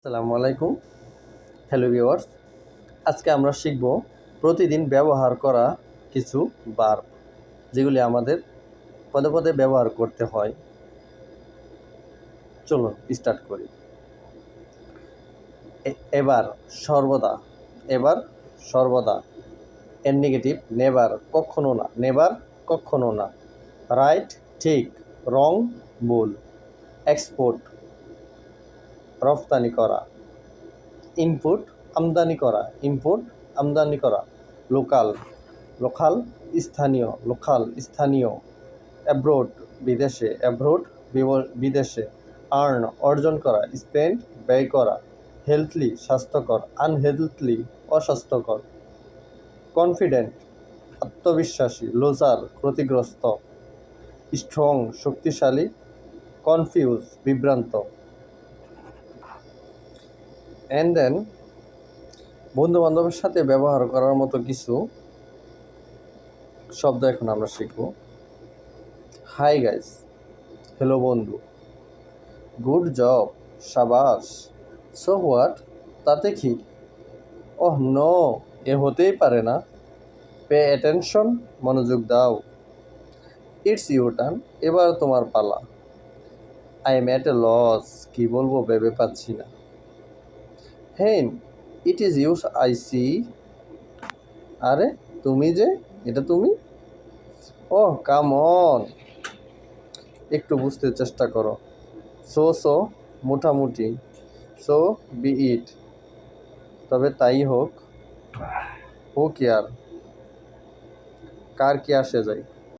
আসসালামু আলাইকুম। Hello viewers, আজকে আমরা শিখব প্রতিদিন ব্যবহার করা কিছু ভার্ব, যেগুলি আমাদের পদে পদে ব্যবহার করতে হয়। চলুন স্টার্ট করি। এবার সর্বদা, এবার সর্বদা। এর নেগেটিভ নেভার, কখনো না, নেভার কখনো না। রাইট ঠিক, রং ভুল। এক্সপোর্ট রফতানি করা। ইনপুট আমদানি করা, ইম্পোর্ট আমদানি করা। লোকাল লোকাল স্থানীয়, লোকাল স্থানীয়। অ্যাব্রোড বিদেশে, অ্যাব্রোড বিদেশে। আর্ন অর্জন করা, স্পেন্ড ব্যয় করা। হেলথলি স্বাস্থ্যকর, আনহেলথলি অস্বাস্থ্যকর। কনফিডেন্ট আত্মবিশ্বাসী, লুজার ক্ষতিগ্রস্ত। স্ট্রং শক্তিশালী, কনফিউজ বিভ্রান্ত। অ্যান্ড দেন বন্ধু বান্ধবের সাথে ব্যবহার করার মতো কিছু শব্দ এখন আমরা শিখব। হাই গাইস, হ্যালো বন্ধু। গুড জব, সাবাস। সো হোয়াট, তাতে কি? ওহ নো, এ হতেই পারে না। পে অ্যাটেনশন, মনোযোগ দাও। ইটস ইউর টার্ন, এবার তোমার পালা। I am at a loss, কী বলবো ভেবে পাচ্ছি না। হেন, it is use I see. আরে তুমি যে, এটা তুমি? ওহ কাম অন, একটু বুঝতে চেষ্টা করো। সো মোটামুটি। সো বি ইট, তবে তাই হোক। হু কেয়ার, কার কি আসে যায়।